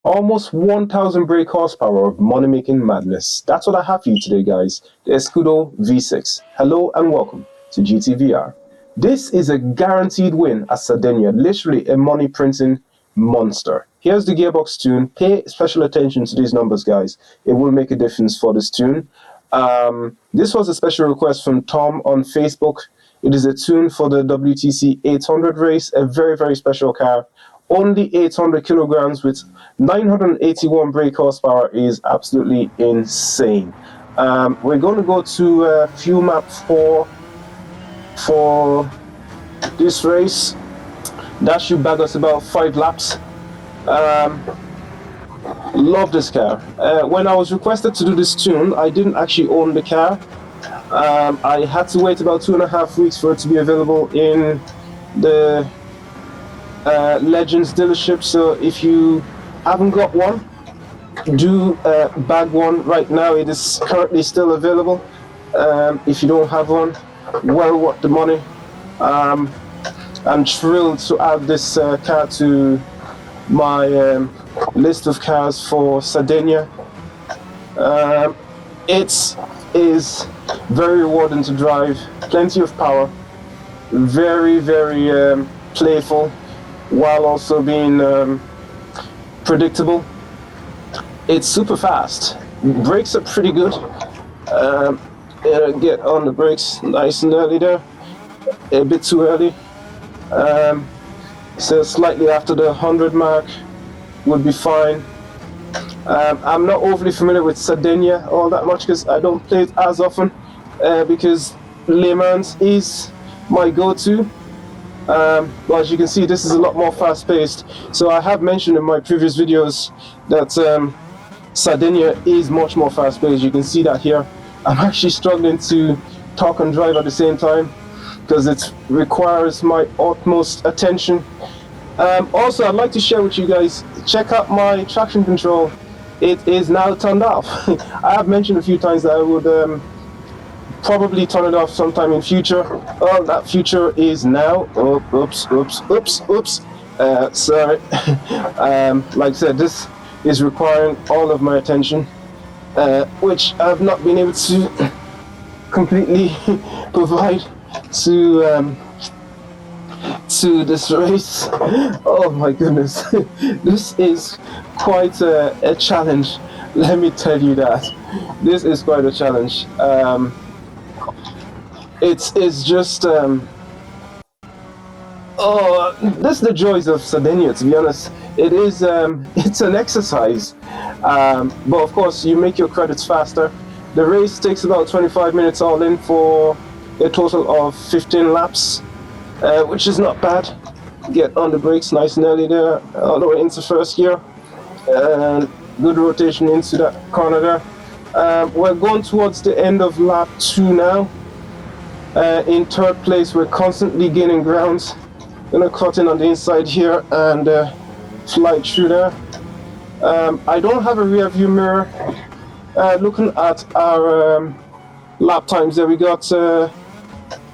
Almost 1,000 brake horsepower of money-making madness. That's what I have for you today, guys. The ESCUDO V6. Hello and welcome to GTVR. This is a guaranteed win at Sardegna, literally a money-printing monster. Here's the gearbox tune. Pay special attention to these numbers, guys. It will make a difference for this tune. This was a special request from Tom on Facebook. It is a tune for the WTC 800 race, a very, very special car. Only 800 kilograms with 981 brake horsepower is absolutely insane. We're going to go to fuel map 4 for this race. That should bag us about 5 laps. Love this car. When I was requested to do this tune, I didn't actually own the car. I had to wait about 2.5 weeks for it to be available in the Legends dealership. So if you haven't got one, do bag one right now. It is currently still available. If you don't have one, well worth the money. I'm thrilled to add this car to my list of cars for Sardegna. It is very rewarding to drive, plenty of power, very, very playful, while also being predictable. It's super fast. Brakes are pretty good. Get on the brakes nice and early there. A bit too early. So slightly after the 100 mark would be fine. I'm not overly familiar with Sardegna all that much because I don't play it as often, because Le Mans is my go-to. But as you can see, this is a lot more fast-paced. So I have mentioned in my previous videos that Sardegna is much more fast-paced. You can see that here. I'm actually struggling to talk and drive at the same time because it requires my utmost attention. Also, I'd like to share with you guys, check out my traction control. It is now turned off. I have mentioned a few times that I would probably turn it off sometime in future. Well, that future is now. Oh, oops. Sorry. Like I said, this is requiring all of my attention, which I've not been able to completely provide to this race. Oh my goodness. This is quite a challenge, let me tell you that. This is quite a challenge. It's just this is the joys of Sardegna, to be honest. It is it's an exercise, but of course you make your credits faster. The race takes about 25 minutes all in for a total of 15 laps, which is not bad. Get on the brakes nice and early there, all the way into first gear, and good rotation into that corner there. We're going towards the end of lap 2 now. In third place, we're constantly gaining ground. Gonna cut in on the inside here and fly through there. I don't have a rear view mirror. Looking at our lap times there, we got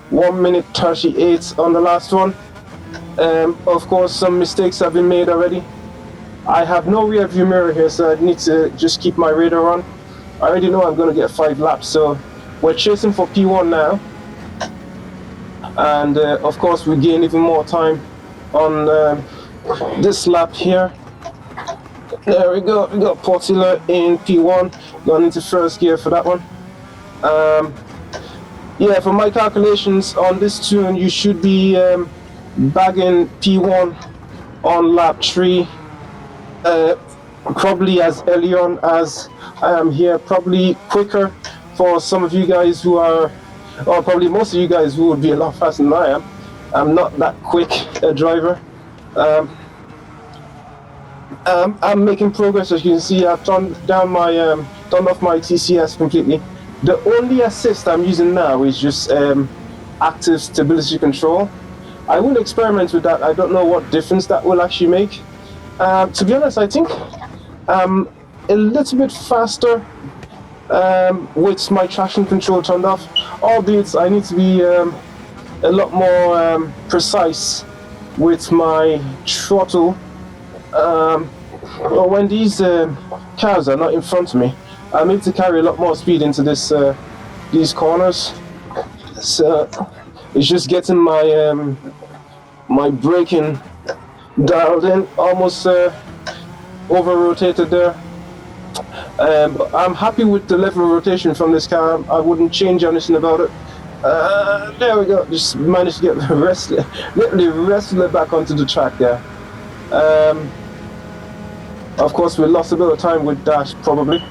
1 minute 38 on the last one. Of course, some mistakes have been made already. I have no rear view mirror here, so I need to just keep my radar on. I already know I'm going to get 5 laps, so we're chasing for P1 now. And of course, we gain even more time on this lap here. There we go. We got Portilla in P1, going into first gear for that one. Yeah, for my calculations on this tune, you should be bagging P1 on lap 3, probably as early on as I am here, probably quicker for some of you guys who are, or probably most of you guys who would be a lot faster than I am. I'm not that quick a driver. I'm making progress. As you can see, I've turned off my TCS completely. The only assist I'm using now is just active stability control. I will experiment with that. I don't know what difference that will actually make. To be honest, I think I'm a little bit faster with my traction control turned off, albeit I need to be a lot more precise with my throttle. Well, when these cars are not in front of me, I'm able to carry a lot more speed into these corners. So it's just getting my my braking dialed in. Almost over rotated there. But I'm happy with the level of rotation from this car. I wouldn't change anything about it. There we go. Just managed to get literally wrestle it back onto the track there. Of course, we lost a bit of time with that, probably.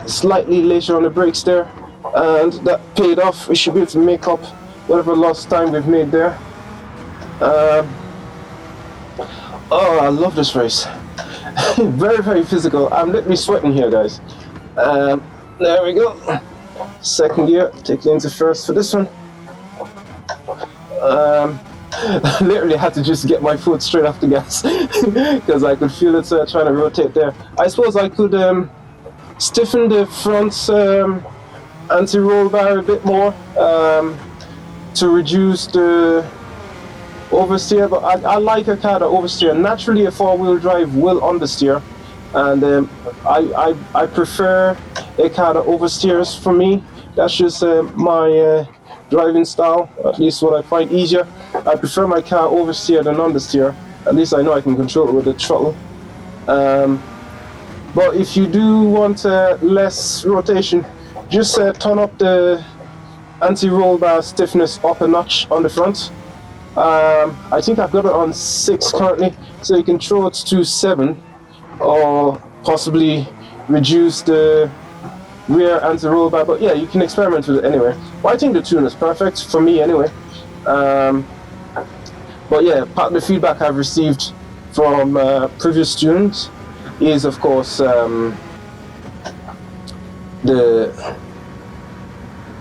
Slightly later on the brakes there, and that paid off. We should be able to make up whatever lost time we've made there. Oh, I love this race. Very, very physical. I'm literally sweating here, guys. There we go. Second gear, take it into first for this one. I literally had to just get my foot straight off the gas because I could feel it trying to rotate there. I suppose I could stiffen the front anti-roll bar a bit more to reduce the oversteer, but I like a car that oversteer. Naturally, a four-wheel drive will understeer, and I prefer a car that oversteers for me. That's just my driving style, at least what I find easier. I prefer my car oversteer than understeer. At least I know I can control it with the throttle. But if you do want less rotation, just turn up the anti-roll bar stiffness up a notch on the front. I think I've got it on 6 currently, so you can throw it to 7, or possibly reduce the rear anti-roll bar. But yeah, you can experiment with it anyway. Well, I think the tune is perfect for me anyway. But yeah, part of the feedback I've received from previous students is, of course, the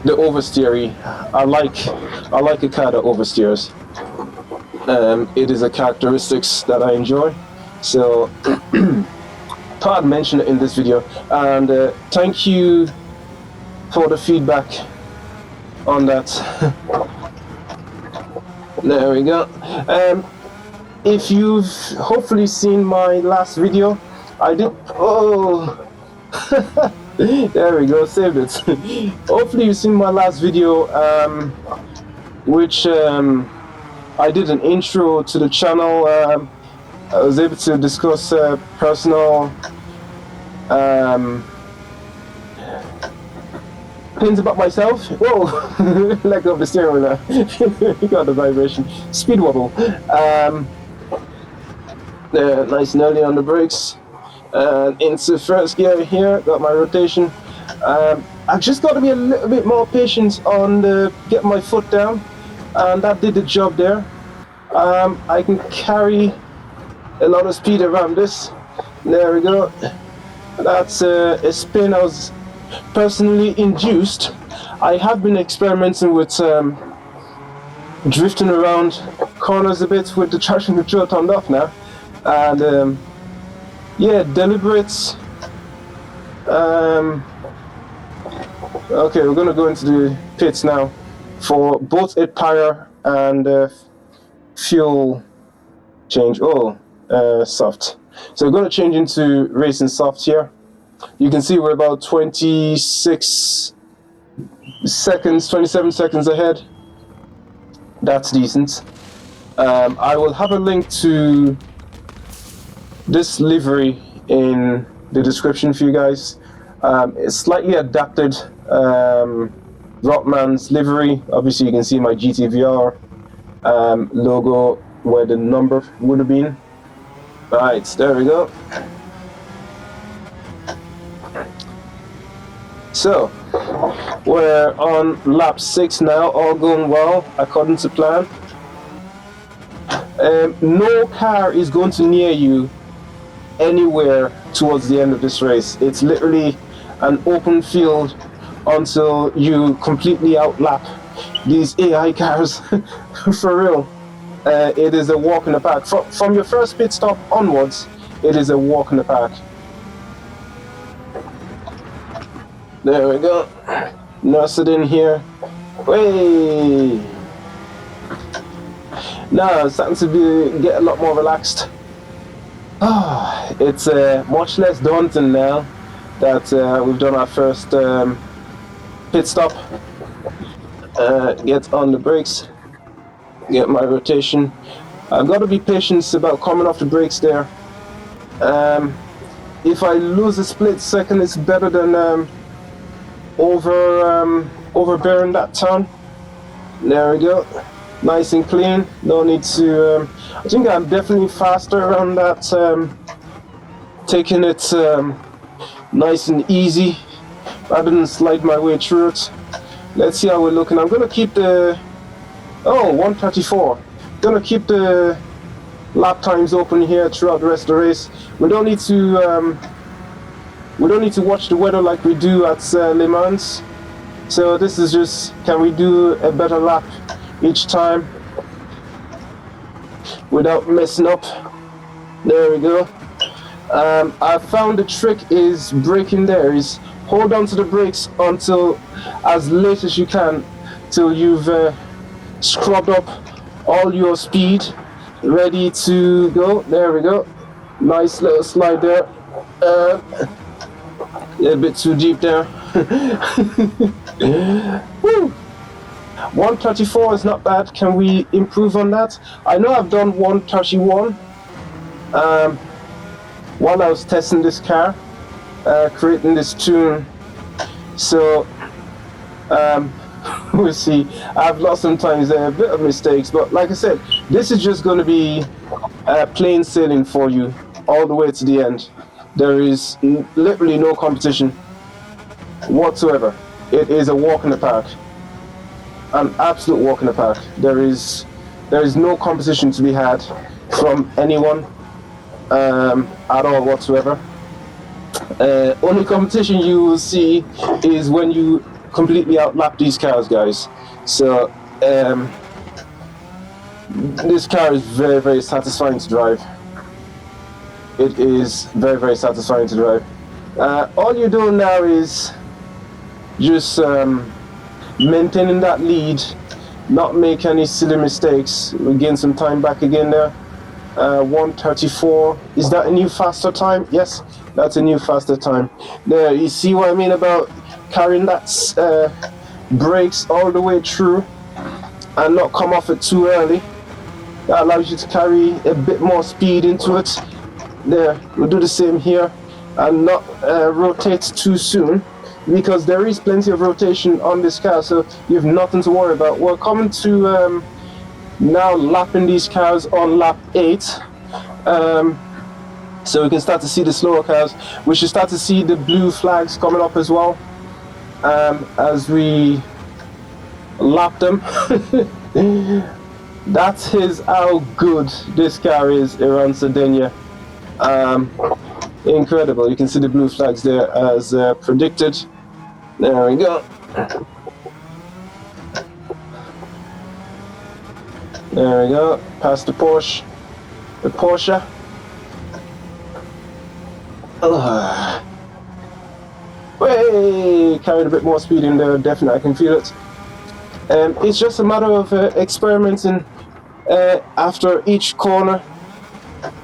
oversteery. I like a car that oversteers. It is a characteristics that I enjoy. So thought I'd mention it in this video, and thank you for the feedback on that. There we go. If you've hopefully seen my last video, I did. Oh, there we go. Saved it. Hopefully you've seen my last video, which I did an intro to the channel. I was able to discuss personal things about myself. Whoa, let go of the steering wheel there. You got the vibration. Speed wobble. Nice and early on the brakes. Into first gear here, got my rotation. I've just got to be a little bit more patient on getting my foot down, and that did the job there. I can carry a lot of speed around this. There we go. That's a spin I was personally induced. I have been experimenting with drifting around corners a bit with the traction control turned off now, and yeah, deliberate. Okay, we're gonna go into the pits now for both a tire and fuel change. Oh, soft. So we're gonna change into racing soft here. You can see we're about 26 seconds, 27 seconds ahead. That's decent. I will have a link to this livery in the description for you guys. It's slightly adapted Rockman's livery. Obviously you can see my GTVR logo where the number would have been. Right, there we go. So we're on lap 6 now, all going well according to plan. No car is going to near you anywhere towards the end of this race. It's literally an open field until you completely outlap these AI cars. For real. It is a walk in the park. From your first pit stop onwards, it is a walk in the park. There we go. Nurse it in here. Way. Now it's starting to get a lot more relaxed. It's much less daunting now that we've done our first pit stop. Get on the brakes, get my rotation. I've got to be patient about coming off the brakes there. If I lose a split second, it's better than overbearing that turn. There we go, nice and clean. No need to. I think I'm definitely faster around that, taking it nice and easy rather than slide my way through it. Let's see how we're looking. I'm gonna keep the 134. Gonna keep the lap times open here throughout the rest of the race. We don't need to watch the weather like we do at Le Mans. So this is just, can we do a better lap each time without messing up? There we go. I found the trick is braking there, is hold on to the brakes until as late as you can, till you've scrubbed up all your speed, ready to go. There we go. Nice little slide there. A little bit too deep there. Woo. 134 is not bad. Can we improve on that? I know I've done 131 while I was testing this car, creating this tune. So we'll see. I've lost sometimes a bit of mistakes, but like I said, this is just going to be plain sailing for you all the way to the end. There is literally no competition whatsoever. It is a walk in the park, an absolute walk in the park. There is no competition to be had from anyone at all whatsoever. Only competition you will see is when you completely outlap these cars, guys. So this car is very, very satisfying to drive. It is very, very satisfying to drive. All you're doing now is just maintaining that lead, not make any silly mistakes. We gain some time back again there. 134. Is that a new faster time? Yes, that's a new faster time. There, you see what I mean about carrying that brakes all the way through and not come off it too early. That allows you to carry a bit more speed into it. There, we'll do the same here and not rotate too soon, because there is plenty of rotation on this car, so you have nothing to worry about. We're coming to now lapping these cars on lap 8, so we can start to see the slower cars. We should start to see the blue flags coming up as well as we lap them. That is how good this car is around Sardegna. Incredible. You can see the blue flags there as predicted. There we go. There we go. Past the Porsche. The Porsche. Way carried a bit more speed in there. Definitely, I can feel it. It's just a matter of experimenting after each corner.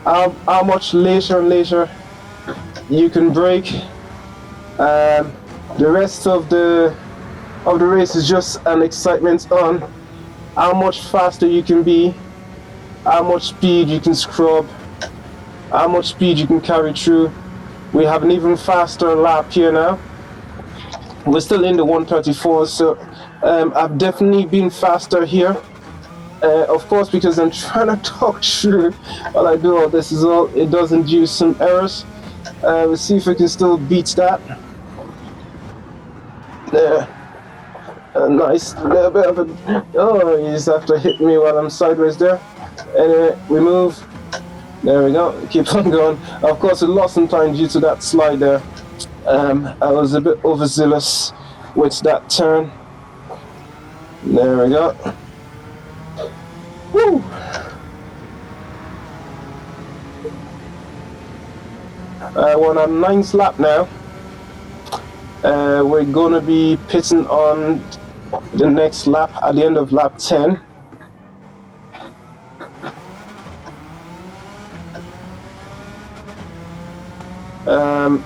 How much later and later you can brake. The rest of the race is just an excitement on how much faster you can be, how much speed you can scrub, how much speed you can carry through. We have an even faster lap here now. We're still in the 134, so I've definitely been faster here. Of course, because I'm trying to talk through while I do all this, it does induce some errors. We'll see if we can still beat that. There. Nice little bit of a... Oh, you just have to hit me while I'm sideways there. Anyway, we move. There we go. Keep on going. Of course, we lost some time due to that slide there. I was a bit overzealous with that turn. There we go. Woo! We're on our 9th lap now. We're going to be pitting on the next lap at the end of lap 10. Um,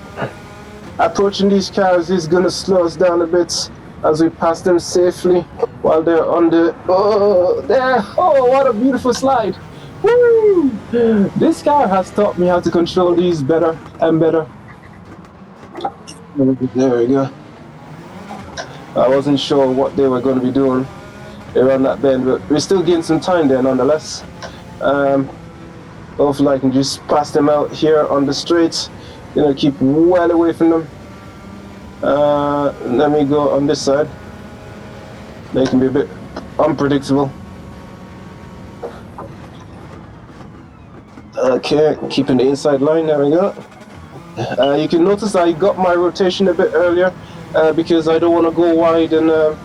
Approaching these cars is gonna slow us down a bit as we pass them safely while they're on the, oh, there, oh, what a beautiful slide. Woo! This car has taught me how to control these better and better. There we go. I wasn't sure what they were going to be doing around that bend, but we're still getting some time there nonetheless. Hopefully I can just pass them out here on the straight. Keep well away from them. Let me go on this side. They can be a bit unpredictable. Okay, keeping the inside line, there we go. You can notice I got my rotation a bit earlier because I don't want to go wide and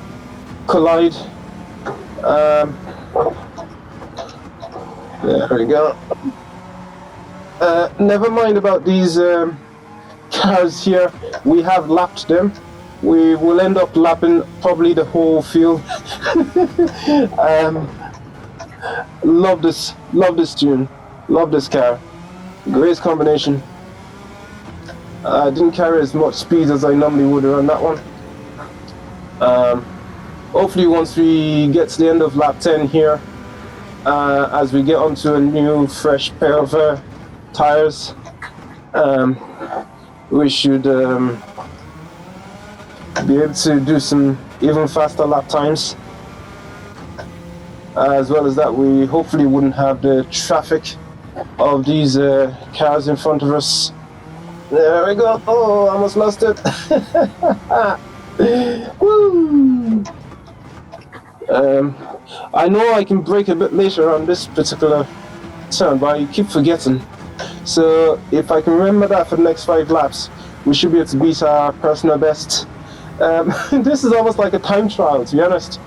collide. There we go. Never mind about these cars here. We have lapped them. We will end up lapping probably the whole field. Love this tune. Love this car. Great combination. I didn't carry as much speed as I normally would around that one. Hopefully once we get to the end of lap 10 here, as we get onto a new fresh pair of tires, we should be able to do some even faster lap times. As well as that, we hopefully wouldn't have the traffic of these cars in front of us. There we go. Oh, I almost lost it. Woo! I know I can brake a bit later on this particular turn, but I keep forgetting. So if I can remember that for the next 5 laps, we should be able to beat our personal best. This is almost like a time trial, to be honest.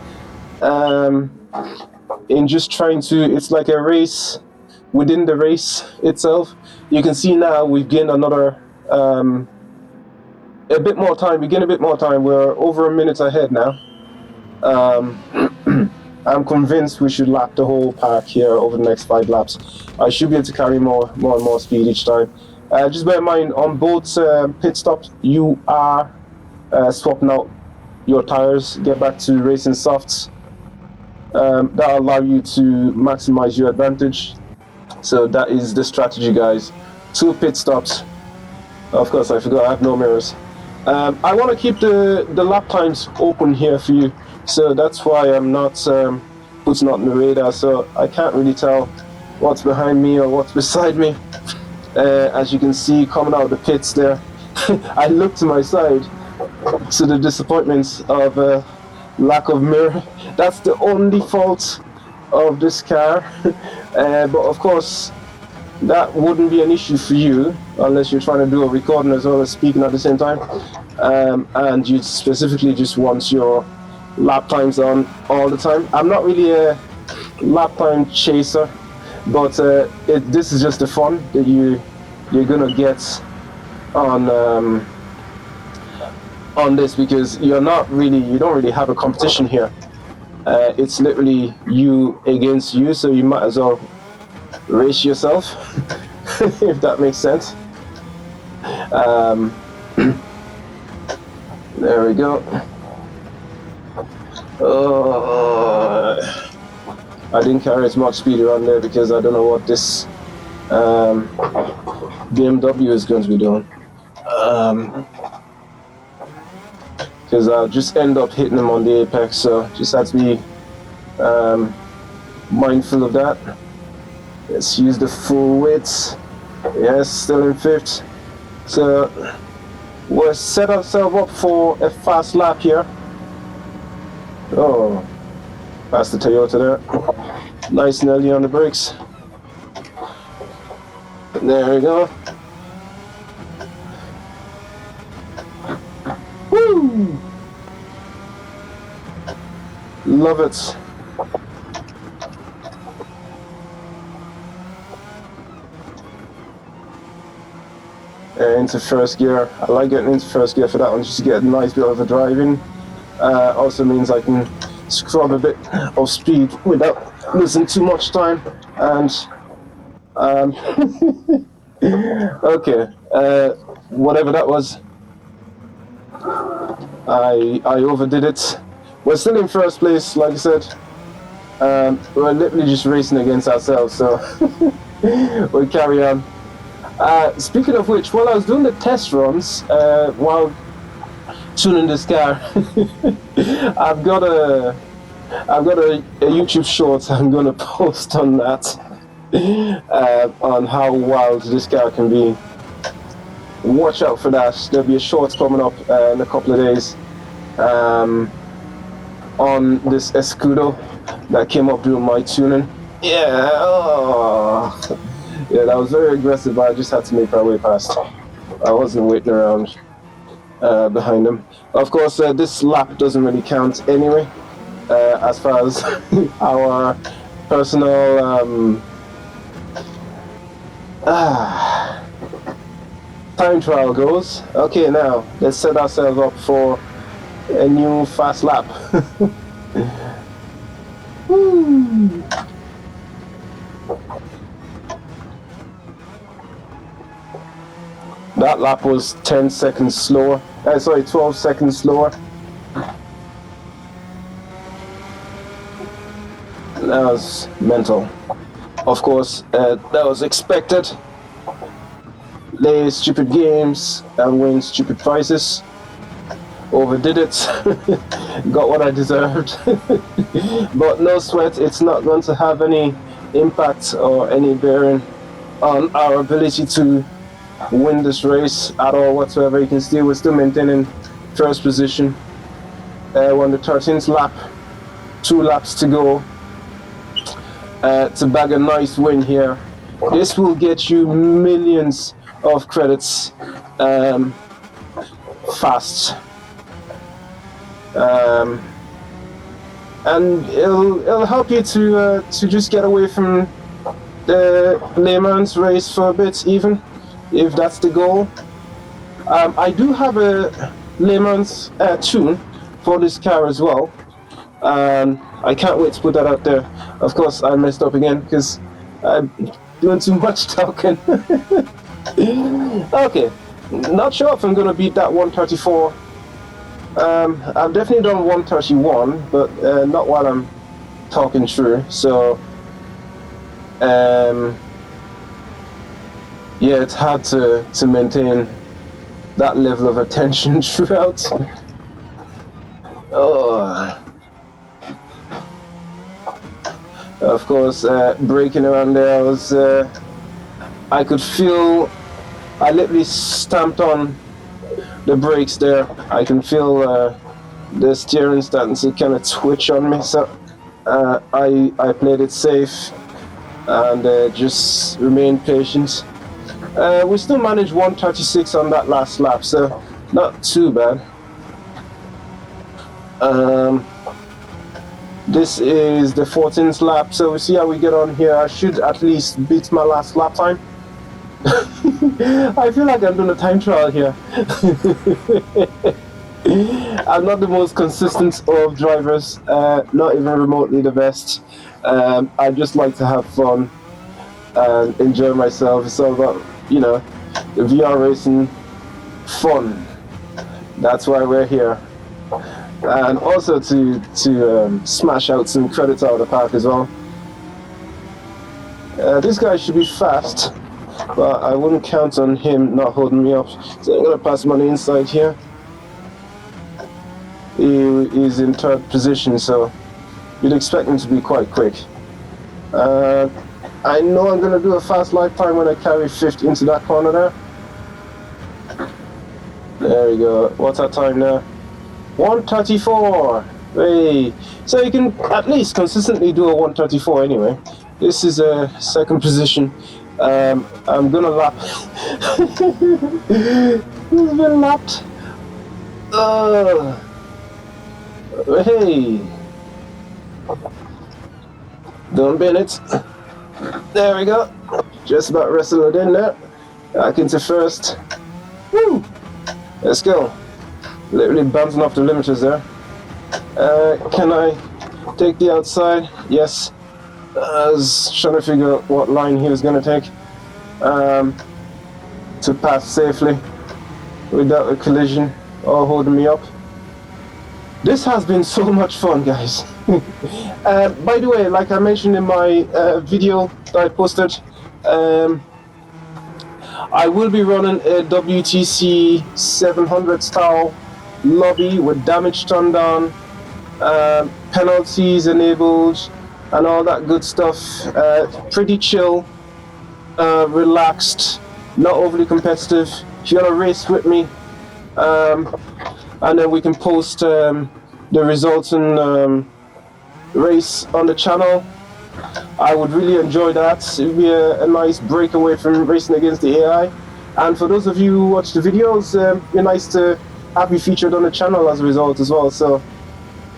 In just trying to, it's like a race within the race itself. You can see now we've gained another, a bit more time. We gained a bit more time. We're over a minute ahead now. I'm convinced we should lap the whole pack here over the next 5 laps. I should be able to carry more and more speed each time. Just bear in mind, on both pit stops, you are swapping out your tires, get back to racing softs. That'll allow you to maximize your advantage. So that is the strategy, guys. 2 pit stops. Of course, I forgot I have no mirrors. I want to keep the lap times open here for you. So that's why I'm not putting on the radar, so I can't really tell what's behind me or what's beside me. As you can see, coming out of the pits there, I look to my side to the disappointments of lack of mirror. That's the only fault of this car. But of course, that wouldn't be an issue for you unless you're trying to do a recording as well as speaking at the same time. And you specifically just want your lap times on all the time. I'm not really a lap time chaser, but this is just the fun that you're gonna get on this, because you don't really have a competition here. It's literally you against you, so you might as well race yourself, if that makes sense. There we go. I didn't carry as much speed around there because I don't know what this BMW is going to be doing. Because I'll just end up hitting them on the apex, so just have to be mindful of that. Let's use the full width. Yes, still in 5th. So we'll set ourselves up for a fast lap here. Oh, past the Toyota there. Nice and early on the brakes. There we go. Woo! Love it. Into first gear. I like getting into first gear for that one, just to get a nice bit of a drive in. Also means I can scrub a bit of speed without losing too much time. And okay, whatever that was. I overdid it. We're still in first place, like I said. We're literally just racing against ourselves, so we'll carry on. Speaking of which, while I was doing the test runs, while tuning this car, I've got a YouTube short I'm gonna post on that, on how wild this car can be. Watch out for that. There'll be a short coming up in a couple of days on this ESCUDO that came up during my tuning. Yeah, oh. Yeah, that was very aggressive, but I just had to make my way past. I wasn't waiting around behind him. Of course, this lap doesn't really count anyway, as far as our personal time trial goes. Okay, now let's set ourselves up for a new fast lap. Woo. That lap was 10 seconds slower. Sorry, 12 seconds slower. That was mental. Of course, that was expected. Play stupid games and win stupid prizes. Overdid it. Got what I deserved. But no sweat, it's not going to have any impact or any bearing on our ability to win this race at all whatsoever. You can see we're still maintaining first position. We're on the 13th lap. 2 laps to go to bag a nice win here. This will get you millions of credits fast, and it'll help you to just get away from the Le Mans race for a bit, even if that's the goal. I do have a Le Mans tune for this car as well. I can't wait to put that out there. Of course, I messed up again because I'm doing too much talking. Okay, not sure if I'm gonna beat that 134. I've definitely done 131, but not while I'm talking through. So, yeah, it's hard to maintain that level of attention throughout. Oh. Of course, braking around there, I could feel, I literally stamped on the brakes there. I can feel the steering starting to kind of twitch on me, so I played it safe and just remained patient. We still managed 136 on that last lap, so not too bad. This is the 14th lap, so we'll see how we get on here. I should at least beat my last lap time. I feel like I'm doing a time trial here. I'm not the most consistent of drivers, not even remotely the best. I just like to have fun and enjoy myself. It's all about, you know, the VR racing fun. That's why we're here. And also to smash out some credits out of the park as well. This guy should be fast, but I wouldn't count on him not holding me up. So I'm going to pass him on the inside here. He is in 3rd position, so you'd expect him to be quite quick. I know I'm going to do a fast lifetime when I carry 5th into that corner there. There we go. What's our time now? 134. Hey, so you can at least consistently do a 134 anyway. This is a 2nd position. I'm gonna lap. He's been lapped. Hey, don't bin it. There we go. Just about wrestled it in there. Back into 1st. Woo! Let's go. Literally bouncing off the limiters there. Can I take the outside? Yes. I was trying to figure out what line he was going to take to pass safely. without a collision or holding me up. This has been so much fun, guys. By the way, like I mentioned in my video that I posted, I will be running a WTC 700 style lobby with damage turned down, penalties enabled, and all that good stuff. Pretty chill, relaxed, not overly competitive. If you want to race with me, and then we can post the resulting race on the channel. I would really enjoy that. It would be a nice breakaway from racing against the AI. And for those of you who watch the videos, it'd be nice to have you featured on the channel as a result as well. So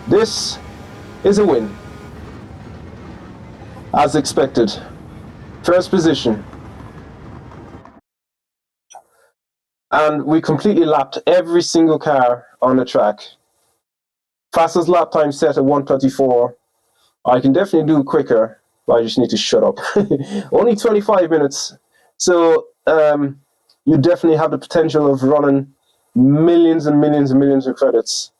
this is a win, as expected. First position. And we completely lapped every single car on the track. Fastest lap time set at 1:34. I can definitely do quicker, but I just need to shut up. Only 25 minutes. So you definitely have the potential of running millions and millions and millions of credits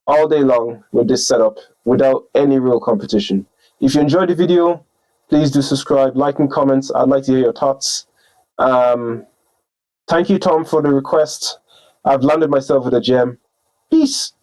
all day long with this setup without any real competition. If you enjoyed the video, please do subscribe, like, and comments. I'd like to hear your thoughts. Thank you, Tom, for the request. I've landed myself with a gem. Peace.